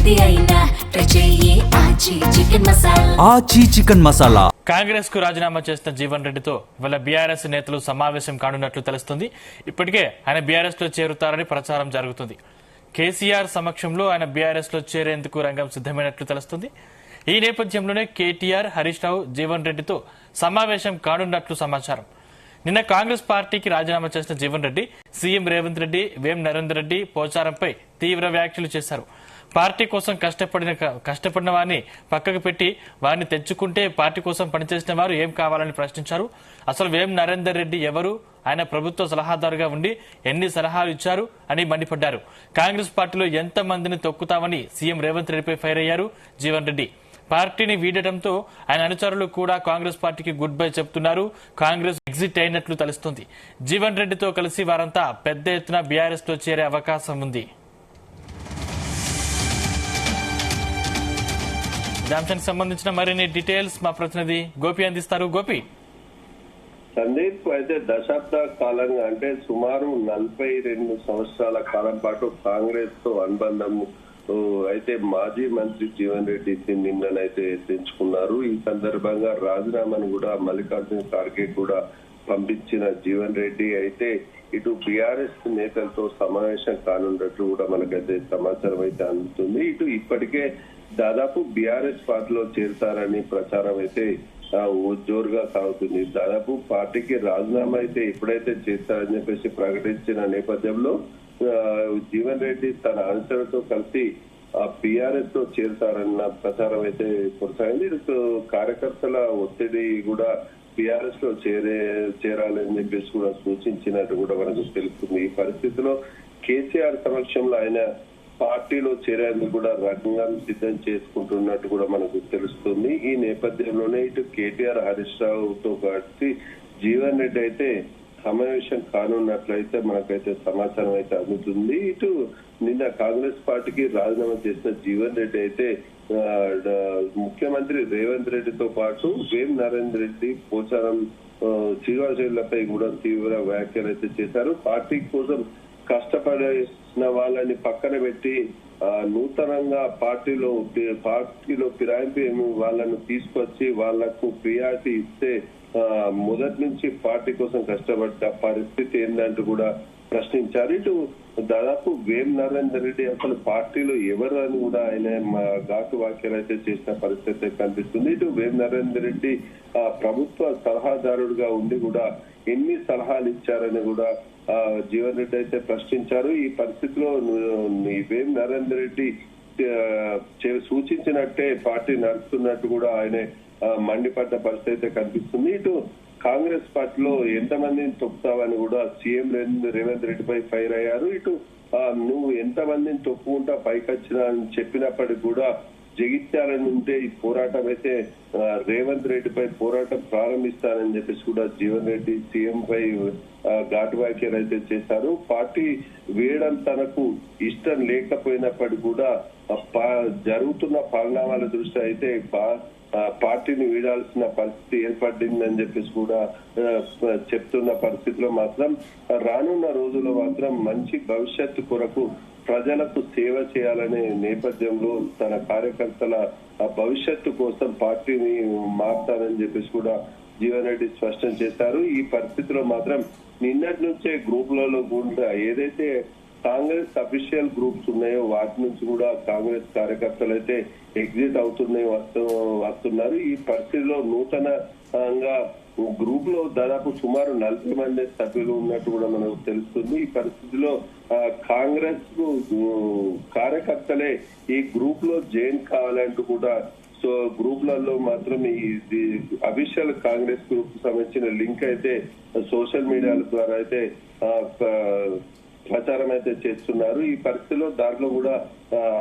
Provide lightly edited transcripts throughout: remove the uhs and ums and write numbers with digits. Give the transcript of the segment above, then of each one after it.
ఏది అయినా ట్రై చెయ్యి ఆచి చికెన్ మసాలా. ఆచి చికెన్ మసాలా. కాంగ్రెస్ కు రాజీనామా చేసిన జీవన్ రెడ్డితో ఇవాళ బీఆర్ఎస్ నేతలు సమావేశం కానున్నట్లు తెలుస్తుంది. ఇప్పటికే ఆయన బీఆర్ఎస్ లో చేరుతారని ప్రచారం జరుగుతుంది. కేసీఆర్ సమక్షంలో ఆయన బీఆర్ఎస్ లో చేరేందుకు రంగం సిద్దమైనట్లు తెలుస్తుంది. ఈ నేపథ్యంలోనే కేటీఆర్, హరీష్ రావు జీవన్ రెడ్డితో సమావేశం కానున్నట్లు సమాచారం. నిన్న కాంగ్రెస్ పార్టీకి రాజీనామా చేసిన జీవన్ రెడ్డి సీఎం రేవంత్ రెడ్డి, వేం నరేందర్ రెడ్డి పోచారంపై తీవ్ర వ్యాఖ్యలు చేశారు. పార్టీ కోసం కష్టపడిన వారిని పక్కకు పెట్టి వారిని తెచ్చుకుంటే పార్టీ కోసం పనిచేసిన వారు ఏం కావాలని ప్రశ్నించారు. అసలు వేం నరేందర్ రెడ్డి ఎవరు? ఆయన ప్రభుత్వ సలహాదారుగా ఉండి ఎన్ని సలహాలు ఇచ్చారు అని మండిపడ్డారు. కాంగ్రెస్ పార్టీలో ఎంత మందిని తొక్కుతామని సీఎం రేవంత్ రెడ్డిపై ఫైర్ అయ్యారు జీవన్ రెడ్డి. పార్టీని వీడటంతో ఆయన అనుచరులు కూడా కాంగ్రెస్ పార్టీకి గుడ్ బై చెబుతున్నారు. కాంగ్రెస్ ఎగ్జిట్ అయినట్లు తెలుస్తుంది. జీవన్ రెడ్డితో కలిసి వారంతా పెద్ద ఎత్తున బీఆర్ఎస్ లో చేరే అవకాశం ఉంది. అంశానికి సంబంధించిన మరిన్ని డీటెయిల్స్ మా ప్రతినిధి గోపి అందిస్తారు. గోపి, సందీప్, అయితే దశాబ్ద కాలంగా అంటే సుమారు 42 సంవత్సరాల కాలం పాటు కాంగ్రెస్ తో అనుబంధం అయితే మాజీ మంత్రి జీవన్ రెడ్డి నిన్ననైతే తెంచుకున్నారు. ఈ సందర్భంగా రాజీనామాను కూడా మల్లికార్జున ఖార్గే కూడా పంపించిన జీవన్ రెడ్డి అయితే ఇటు బీఆర్ఎస్ నేతలతో సమావేశం కానున్నట్లు కూడా మనకైతే సమాచారం అయితే అందుతుంది. ఇటు ఇప్పటికే దాదాపు బీఆర్ఎస్ పార్టీలో చేరుతారని ప్రచారం అయితే జోరుగా సాగుతుంది. దాదాపు పార్టీకి రాజీనామా అయితే ఎప్పుడైతే చేస్తారని చెప్పేసి ప్రకటించిన నేపథ్యంలో జీవన్ రెడ్డి తన అనుచరులతో కలిసి బీఆర్ఎస్ లో చేరుతారన్న ప్రచారం అయితే కొనసాగింది. ఇటు కార్యకర్తల ఒత్తిడి కూడా బీఆర్ఎస్ లో చేరాలని చెప్పేసి కూడా సూచించినట్టు కూడా మనకు తెలుస్తుంది. ఈ పరిస్థితిలో కేసీఆర్ సమక్షంలో ఆయన పార్టీలో చేరేందుకు కూడా రంగం సిద్ధం చేసుకుంటున్నట్టు కూడా మనకు తెలుస్తుంది. ఈ నేపథ్యంలోనే ఇటు కేటీఆర్, హరీష్ రావుతో కలిసి జీవన్ రెడ్డి అయితే సమావేశం కానున్నట్లయితే మనకైతే సమాచారం అయితే అందుతుంది. ఇటు నిన్న కాంగ్రెస్ పార్టీకి రాజీనామా చేసిన జీవన్ రెడ్డి అయితే ముఖ్యమంత్రి రేవంత్ రెడ్డితో పాటు వేం నరేందర్ రెడ్డి, పోచారం శ్రీనివాసరెడ్డిలపై కూడా తీవ్ర వ్యాఖ్యలు అయితే చేశారు. పార్టీ కోసం కష్టపడిన వాళ్ళని పక్కన పెట్టి నూతనంగా పార్టీలో ఫిరాయింపు వాళ్ళను తీసుకొచ్చి వాళ్లకు ప్రియారిటీ ఇస్తే మొదటి నుంచి పార్టీ కోసం కష్టపడ్డ పరిస్థితి ఏంటంటూ కూడా ప్రశ్నించారు. ఇటు దాదాపు వేం నరేందర్ రెడ్డి అసలు పార్టీలో ఎవరు అని కూడా ఆయన ఘాటు వ్యాఖ్యలు అయితే చేసిన పరిస్థితి కనిపిస్తుంది. ఇటు వేం నరేందర్ రెడ్డి ప్రభుత్వ సలహాదారుడిగా ఉండి కూడా ఎన్ని సలహాలు ఇచ్చారని కూడా జీవన్ రెడ్డి అయితే ప్రశ్నించారు. ఈ పరిస్థితిలో వేం నరేందర్ రెడ్డి సూచించినట్టే పార్టీ నడుస్తున్నట్టు కూడా ఆయన మండిపడ్డ పరిస్థితి అయితే కనిపిస్తుంది. ఇటు కాంగ్రెస్ పార్టీలో ఎంతమందిని తొక్కుతావని కూడా సీఎం రేవంత్ రెడ్డిపై ఫైర్ అయ్యారు. ఇటు నువ్వు ఎంతమందిని తొక్కుకుంటా పైకొచ్చినా అని చెప్పినప్పటికీ కూడా జగిత్యాలని ఉంటే ఈ పోరాటం అయితే రేవంత్ రెడ్డిపై పోరాటం ప్రారంభిస్తానని చెప్పేసి కూడా జీవన్ రెడ్డి సీఎం పై ఘాటు వ్యాఖ్యలు అయితే చేశారు. పార్టీ వేయడం తనకు ఇష్టం లేకపోయినప్పటికీ కూడా జరుగుతున్న పరిణామాల దృష్ట్యా అయితే పార్టీని వీడాల్సిన పరిస్థితి ఏర్పడిందని చెప్పేసి కూడా చెప్తున్న పరిస్థితిలో మాత్రం రానున్న రోజుల్లో మాత్రం మంచి భవిష్యత్తు కొరకు ప్రజలకు సేవ చేయాలనే నేపథ్యంలో తన కార్యకర్తల భవిష్యత్తు కోసం పార్టీని మారుతానని చెప్పేసి కూడా జీవన్ రెడ్డి స్పష్టం చేశారు. ఈ పరిస్థితిలో మాత్రం నిన్నటి నుంచే గ్రూపులలో కూడా ఏదైతే కాంగ్రెస్ అఫీషియల్ గ్రూప్స్ ఉన్నాయో వాటి నుంచి కూడా కాంగ్రెస్ కార్యకర్తలు అయితే ఎగ్జిట్ వస్తున్నారు. ఈ పరిస్థితిలో నూతనంగా గ్రూప్ లో దాదాపు సుమారు 40 మంది సభ్యులు ఉన్నట్టు కూడా మనకు తెలుస్తుంది. ఈ పరిస్థితిలో కాంగ్రెస్ కార్యకర్తలే ఈ గ్రూప్ లో జాయిన్ కావాలంటూ కూడా గ్రూప్లలో మాత్రం ఈ అఫీషియల్ కాంగ్రెస్ గ్రూప్ కు సంబంధించిన లింక్ అయితే సోషల్ మీడియాల ద్వారా అయితే ప్రచారం అయితే చేస్తున్నారు. ఈ పరిస్థితిలో దాంట్లో కూడా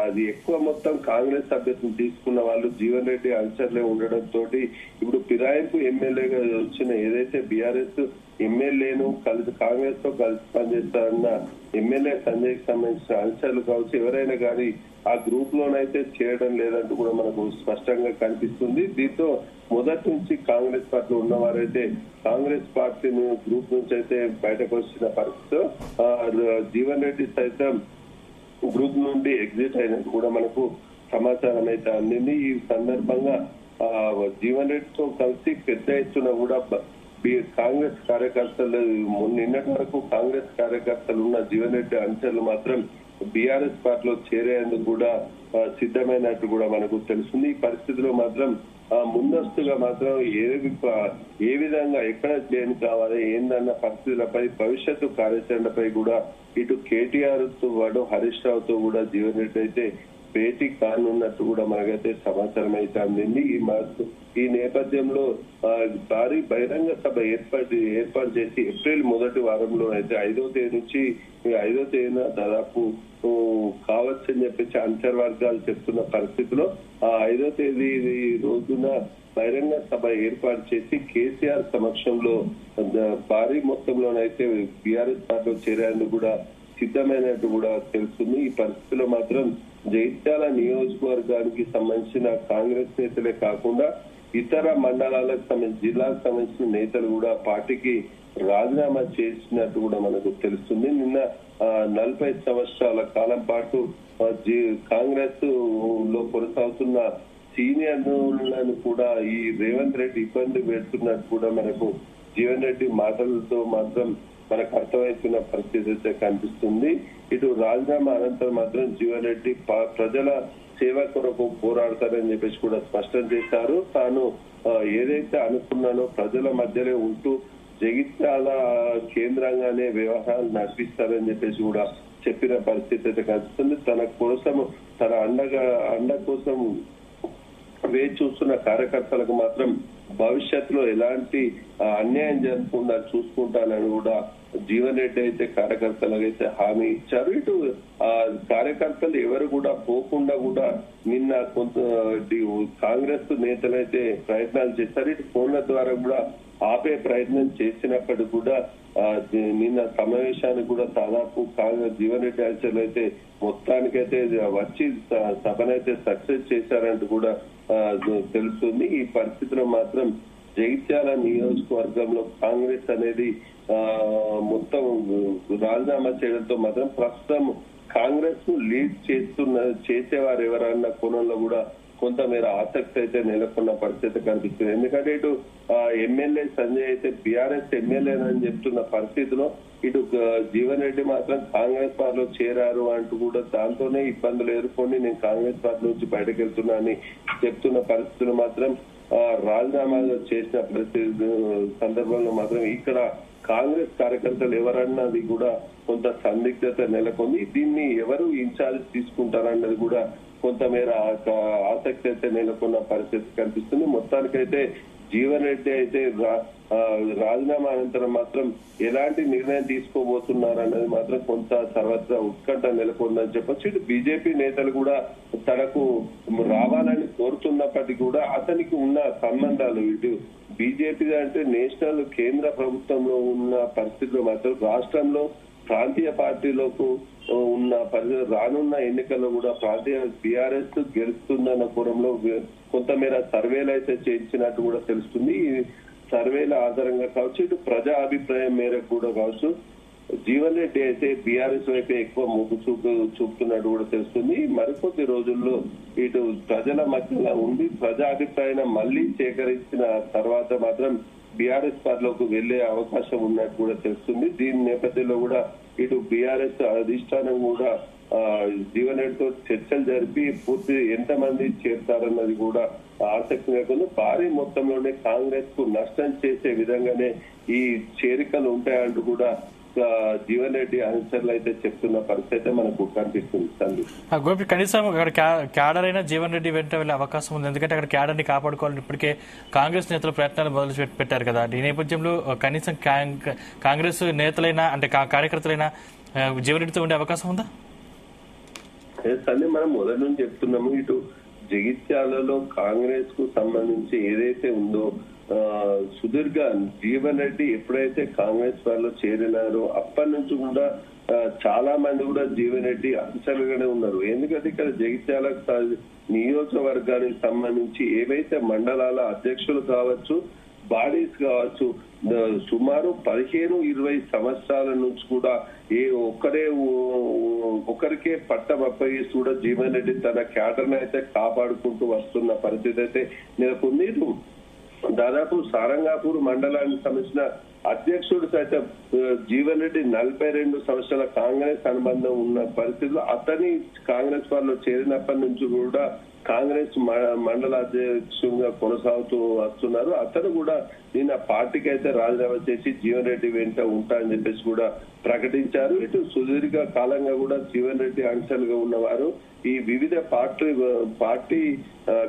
అది ఎక్కువ మొత్తం కాంగ్రెస్ సభ్యత్వం తీసుకున్న వాళ్ళు జీవన్ రెడ్డి అనుచరులే ఉండడంతో ఇప్పుడు ఫిరాయింపు ఎమ్మెల్యేగా వచ్చిన ఏదైతే బీఆర్ఎస్ ఎమ్మెల్యేను కలిసి కాంగ్రెస్ తో కలిసి పనిచేస్తారన్న ఎమ్మెల్యే సంజయ్ కి సంబంధించిన అనుచరులు కావచ్చు ఎవరైనా కానీ ఆ గ్రూప్ లోనైతే చేయడం లేదంటూ కూడా మనకు స్పష్టంగా కనిపిస్తుంది. దీంతో మొదటి నుంచి కాంగ్రెస్ పార్టీలో ఉన్నవారైతే కాంగ్రెస్ పార్టీని గ్రూప్ నుంచి అయితే బయటకు వచ్చిన పరిస్థితిలో జీవన్ రెడ్డి సైతం గ్రూప్ నుండి ఎగ్జిట్ అయినట్టు కూడా మనకు సమాచారం అయితే అందింది. ఈ సందర్భంగా జీవన్ రెడ్డితో కలిసి పెద్ద ఎత్తున కూడా కాంగ్రెస్ కార్యకర్తలు నిన్నటి వరకు కాంగ్రెస్ కార్యకర్తలు ఉన్న జీవన్ రెడ్డి అనుచరులు మాత్రం బీఆర్ఎస్ పార్టీలో చేరేందుకు కూడా సిద్ధమైనట్టు కూడా మనకు తెలుస్తుంది. ఈ పరిస్థితిలో మాత్రం ముందస్తుగా మాత్రం ఏ విధంగా ఎక్కడ చేయని కావాలి ఏందన్న పరిస్థితులపై భవిష్యత్తు కార్యాచరణపై కూడా ఇటు కేటీఆర్ తో పాటు హరీష్ రావుతో కూడా జీవన్ రెడ్డి అయితే భేటీ కానున్నట్టు కూడా మనకైతే సమాచారం అయితే అందింది. ఈ నేపథ్యంలో భారీ బహిరంగ సభ ఏర్పాటు చేసి ఏప్రిల్ మొదటి వారంలో అయితే 5వ తేదీ నుంచి 5వ తేదీన దాదాపు కావచ్చని చెప్పేసి అంచర్ వర్గాలు చెప్తున్న పరిస్థితిలో 5వ తేదీ రోజున బహిరంగ సభ ఏర్పాటు చేసి కేసీఆర్ సమక్షంలో భారీ మొత్తంలోనైతే బీఆర్ఎస్ పార్టీలో చేరేందుకు కూడా సిద్ధమైనట్టు కూడా తెలుస్తుంది. ఈ పరిస్థితిలో మాత్రం జగిత్యాల నియోజకవర్గానికి సంబంధించిన కాంగ్రెస్ నేతలే కాకుండా ఇతర మండలాలకు సంబంధించి జిల్లాకు సంబంధించిన నేతలు కూడా పార్టీకి రాజీనామా చేసినట్టు కూడా మనకు తెలుస్తుంది. నిన్న 40 సంవత్సరాల కాలం పాటు కాంగ్రెస్ లో కొనసాగుతున్న సీనియర్లను కూడా ఈ రేవంత్ రెడ్డి ఇబ్బంది పెడుతున్నట్టు కూడా మనకు జీవన్ రెడ్డి మాటలతో మాత్రం మనకు అర్థమవుతున్న పరిస్థితి అయితే కనిపిస్తుంది. ఇటు రాజీనామా అనంతరం మాత్రం జీవన్ రెడ్డి ప్రజల సేవ కొరకు పోరాడతారని చెప్పేసి కూడా స్పష్టం చేశారు. తాను ఏదైతే అనుకున్నానో ప్రజల మధ్యలో ఉంటూ జగిత్యాల కేంద్రంగానే వ్యవహారాలు నడిపిస్తారని చెప్పేసి కూడా చెప్పిన పరిస్థితి అయితే కనిపిస్తుంది. తన కోసం తన అండ కోసం వేచి చూస్తున్న కార్యకర్తలకు మాత్రం భవిష్యత్తులో ఎలాంటి అన్యాయం జరగకుండా చూసుకుంటానని కూడా జీవన్ రెడ్డి అయితే కార్యకర్తలకు అయితే హామీ ఇచ్చారు. ఇటు కార్యకర్తలు ఎవరు కూడా పోకుండా కూడా నిన్న కొంత కాంగ్రెస్ నేతలైతే ప్రయత్నాలు చేశారు. ఇటు ఫోన్ల ద్వారా కూడా ఆపే ప్రయత్నం చేసినప్పటికీ కూడా నిన్న సమావేశానికి కూడా దాదాపు జీవన్ రెడ్డి ఆచార్యులు అయితే మొత్తానికైతే వచ్చి సభనైతే సక్సెస్ చేశారంటూ కూడా తెలుస్తుంది. ఈ పరిస్థితిలో మాత్రం జగిత్యాల నియోజకవర్గంలో కాంగ్రెస్ అనేది మొత్తం రాజీనామా చేయడంతో మాత్రం ప్రస్తుతం కాంగ్రెస్ ను లీడ్ చేసేవారు ఎవరన్న కోణంలో కూడా కొంతమేర ఆసక్తి అయితే నెలకొన్న పరిస్థితి కనిపిస్తుంది. ఎందుకంటే ఇటు ఎమ్మెల్యే సంజయ్ అయితే బీఆర్ఎస్ ఎమ్మెల్యేనని చెప్తున్న పరిస్థితిలో ఇటు జీవన్ రెడ్డి మాత్రం కాంగ్రెస్ పార్టీలో చేరారు అంటూ కూడా దాంతోనే ఇబ్బందులు ఎదుర్కొని నేను కాంగ్రెస్ పార్టీ నుంచి బయటకు వెళ్తున్నా అని చెప్తున్న పరిస్థితులు మాత్రం రాజీనామా చేసిన పరిస్థితి సందర్భంలో మాత్రం ఇక్కడ కాంగ్రెస్ కార్యకర్తలు ఎవరన్నది కూడా కొంత సందిగ్ధత నెలకొంది. దీన్ని ఎవరు ఇన్ఛార్జ్ తీసుకుంటారన్నది కూడా కొంతమేర ఆసక్తి అయితే నెలకొన్న పరిస్థితి కనిపిస్తుంది. మొత్తానికైతే జీవన్ రెడ్డి అయితే రాజీనామా అనంతరం మాత్రం ఎలాంటి నిర్ణయం తీసుకోబోతున్నారన్నది మాత్రం కొంత సర్వత్రా ఉత్కంఠ నెలకొందని చెప్పొచ్చు. ఇటు బీజేపీ నేతలు కూడా తనకు రావాలని కోరుతున్నప్పటికీ కూడా అతనికి ఉన్న సంబంధాలు ఇటు బీజేపీ అంటే నేషనల్ కేంద్ర ప్రభుత్వంలో ఉన్న పరిస్థితుల్లో మాత్రం రాష్ట్రంలో ప్రాంతీయ పార్టీలకు ఉన్న రానున్న ఎన్నికల్లో కూడా ప్రాంతీయ బీఆర్ఎస్ గెలుస్తుందన్న కోణంలో కొంతమేర సర్వేలు అయితే చేయించినట్టు కూడా తెలుస్తుంది. ఈ సర్వేల ఆధారంగా కావచ్చు ఇటు ప్రజా అభిప్రాయం మేరకు కూడా కావచ్చు జీవన్ రెడ్డి అయితే బీఆర్ఎస్ వైపు ఎక్కువ మొగ్గు చూపుతున్నట్టు కూడా తెలుస్తుంది. మరికొద్ది రోజుల్లో ఇటు ప్రజల మధ్యలో ఉండి ప్రజా అభిప్రాయం మళ్లీ సేకరించిన తర్వాత మాత్రం బీఆర్ఎస్ పార్టీలోకి వెళ్లే అవకాశం ఉన్నట్టు కూడా తెలుస్తుంది. దీని నేపథ్యంలో కూడా ఇటు బీఆర్ఎస్ అధిష్టానం కూడా జీవన్ రెడ్డితో చర్చలు జరిపి పూర్తి ఎంతమంది చేరుతారన్నది కూడా ఆసక్తి నెలకొంది. భారీ మొత్తంలోనే కాంగ్రెస్ కు నష్టం చేసే విధంగానే ఈ చేరికలు ఉంటాయంటూ కూడా జీవన్ రెడ్డి అనుచరులు అయితే చెప్తున్న పరిస్థితి మనకు కనిపిస్తుంది. సందీప్ గోపి కనీసం అక్కడ క్యాడర్ అయినా జీవన్ రెడ్డి వెంట వెళ్లే అవకాశం ఉంది. ఎందుకంటే అక్కడ క్యాడర్ ని కాపాడుకోవాలని ఇప్పటికే కాంగ్రెస్ నేతలు ప్రయత్నాలు మొదలు పెట్టారు కదా. ఈ నేపథ్యంలో కనీసం కాంగ్రెస్ నేతలైనా అంటే కార్యకర్తలైనా జీవన్ రెడ్డితో ఉండే అవకాశం ఉందా? సందీప్ మనం మొదటి నుంచి చెప్తున్నాము ఇటు జగిత్యాలలో కాంగ్రెస్ కు సంబంధించి ఏదైతే ఉందో సుదీర్ఘ జీవన్ రెడ్డి ఎప్పుడైతే కాంగ్రెస్ వాళ్ళు చేరినారో అప్పటి నుంచి కూడా చాలా మంది కూడా జీవన్ రెడ్డి అంచలుగానే ఉన్నారు. ఎందుకంటే ఇక్కడ జగిత్యాల నియోజకవర్గానికి సంబంధించి ఏవైతే మండలాల అధ్యక్షులు కావచ్చు బాడీస్ కావచ్చు, సుమారు 15-20 సంవత్సరాల నుంచి కూడా ఒకరికే పట్టం అప్పగిస్తూ కూడా జీవన్ రెడ్డి తన క్యాడర్ అయితే కాపాడుకుంటూ వస్తున్న పరిస్థితి అయితే నెలకొంది. దాదాపు సారంగాపూర్ మండలానికి సంబంధించిన అధ్యక్షుడు సైతం జీవన్ రెడ్డి 42 సంవత్సరాల కాంగ్రెస్ అనుబంధం ఉన్న పరిస్థితుల్లో అతని కాంగ్రెస్ పార్టీలో చేరినప్పటి నుంచి కూడా కాంగ్రెస్ మండల అధ్యక్షుడిగా కొనసాగుతూ వస్తున్నారు. అతను కూడా నిన్న పార్టీకి అయితే రాజీనామా చేసి జీవన్ రెడ్డి వెంట ఉంటా అని చెప్పేసి కూడా ప్రకటించారు. ఇటు సుదీర్ఘ కాలంగా కూడా జీవన్ రెడ్డి అంశాలుగా ఉన్నవారు ఈ వివిధ పార్టీ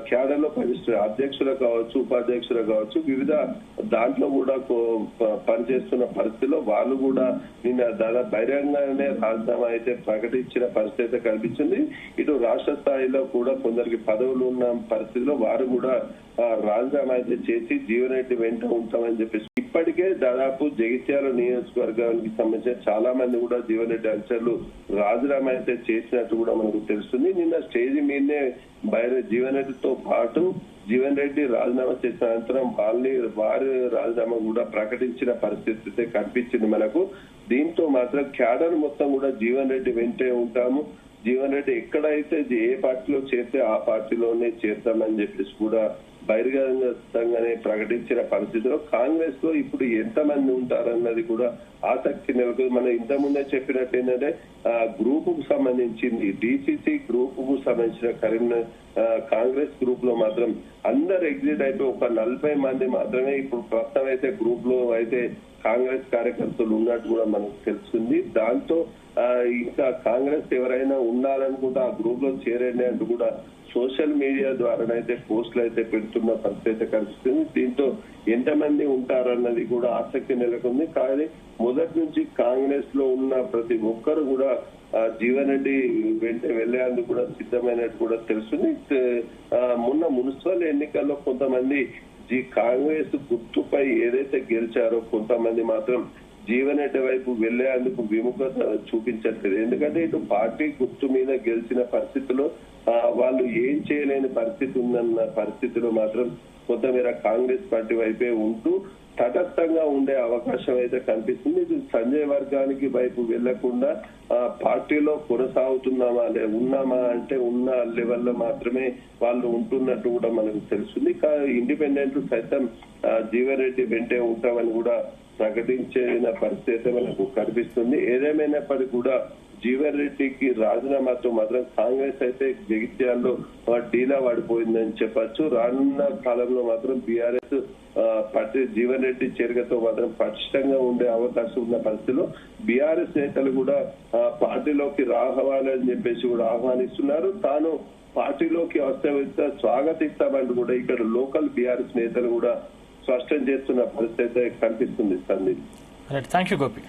క్యాడర్ లో పనిచేస్తున్న అధ్యక్షులు కావచ్చు, ఉపాధ్యక్షులు కావచ్చు, వివిధ దాంట్లో కూడా పనిచేస్తున్న పరిస్థితిలో వాళ్ళు కూడా నిన్న దాదాపు బహిరంగంగానే రాజీనామా అయితే ప్రకటించిన పరిస్థితి అయితే కనిపించింది. ఇటు రాష్ట్ర స్థాయిలో కూడా కొందరికి పదవులు ఉన్న పరిస్థితిలో వారు కూడా రాజీనామా అయితే చేసి జీవన్ రెడ్డి వెంట ఉంటామని చెప్పేసి ఇప్పటికే దాదాపు జగిత్యాల నియోజకవర్గానికి సంబంధించిన చాలా మంది కూడా జీవన్ రెడ్డి అంశాలు రాజీనామా అయితే చేసినట్టు కూడా మనకు తెలుస్తుంది. నిన్న స్టేజ్ మీదనే జీవన్ రెడ్డితో పాటు జీవన్ రెడ్డి రాజీనామా చేసిన అనంతరం వారి రాజీనామా కూడా ప్రకటించిన పరిస్థితి అయితే కనిపించింది మనకు. దీంతో మాత్రం క్యాడర్ మొత్తం కూడా జీవన్ రెడ్డి వెంటే ఉంటాము, జీవన్ రెడ్డి ఎక్కడైతే ఏ పార్టీలో చేరితే ఆ పార్టీలోనే చేరుతామని చెప్పేసి కూడా బహిర్గతంగానే ప్రకటించిన పరిస్థితిలో కాంగ్రెస్ లో ఇప్పుడు ఎంతమంది ఉంటారన్నది కూడా ఆసక్తి నెలకొంది. మనం ఇంతకుముందే చెప్పినట్టు ఏంటంటే గ్రూప్ కు సంబంధించింది డిసిసి గ్రూప్ కు సంబంధించిన కాంగ్రెస్ గ్రూప్ లో మాత్రం అందరు ఎగ్జిట్ అయిపోయి ఒక 40 మంది మాత్రమే ఇప్పుడు ప్రస్తుతం అయితే గ్రూప్ లో అయితే కాంగ్రెస్ కార్యకర్తలు ఉన్నట్టు కూడా మనకు తెలుస్తుంది. దాంతో ఇంకా కాంగ్రెస్ ఎవరైనా ఉండాలనుకుంటే ఆ గ్రూప్ లో చేరండి అంటూ కూడా సోషల్ మీడియా ద్వారానైతే పోస్టులు అయితే పెడుతున్న పరిస్థితి అయితే కనిపిస్తుంది. దీంతో ఎంతమంది ఉంటారన్నది కూడా ఆసక్తి నెలకొంది. కానీ మొదటి నుంచి కాంగ్రెస్ లో ఉన్న ప్రతి ఒక్కరు కూడా జీవన్ రెడ్డి వెంట వెళ్లేందుకు కూడా సిద్ధమైనట్టు కూడా తెలుస్తుంది. మొన్న మున్సిపల్ ఎన్నికల్లో కొంతమంది కాంగ్రెస్ గుర్తుపై ఏదైతే గెలిచారో కొంతమంది మాత్రం జీవన్ రెడ్డి వైపు వెళ్లేందుకు విముఖత చూపించట్లేదు. ఎందుకంటే ఇటు పార్టీ గుర్తు మీద గెలిచిన పరిస్థితిలో వాళ్ళు ఏం చేయలేని పరిస్థితి ఉందన్న పరిస్థితిలో మాత్రం కొంతమేర కాంగ్రెస్ పార్టీ వైపే ఉంటూ తటస్థంగా ఉండే అవకాశం అయితే కనిపిస్తుంది. ఇది సంజయ్ వర్గానికి వైపు వెళ్లకుండా పార్టీలో కొనసాగుతున్నామా ఉన్నామా అంటే ఉన్న లెవెల్లో మాత్రమే వాళ్ళు ఉంటున్నట్టు కూడా మనకు తెలుస్తుంది. ఇండిపెండెంట్ సైతం జీవన్ రెడ్డి వెంటే ఉంటామని కూడా ప్రకటించిన పరిస్థితి మనకు కనిపిస్తుంది. ఏదేమైనప్పటికీ కూడా జీవన్ రెడ్డికి రాజీనామాతో మాత్రం కాంగ్రెస్ అయితే జగిత్యాల్లో డీలా పడిపోయిందని చెప్పొచ్చు. రానున్న కాలంలో మాత్రం బీఆర్ఎస్ పార్టీ జీవన్ రెడ్డి చేరికతో మాత్రం పటిష్టంగా ఉండే అవకాశం ఉన్న పరిస్థితిలో బీఆర్ఎస్ నేతలు కూడా పార్టీలోకి రావాలని చెప్పేసి కూడా ఆహ్వానిస్తున్నారు. తాను పార్టీలోకి వస్తే స్వాగతిస్తామంటూ కూడా ఇక్కడ లోకల్ బీఆర్ఎస్ నేతలు కూడా స్పష్టం చేస్తున్న పరిస్థితి కనిపిస్తుంది. Sandeep, thank you Gopi.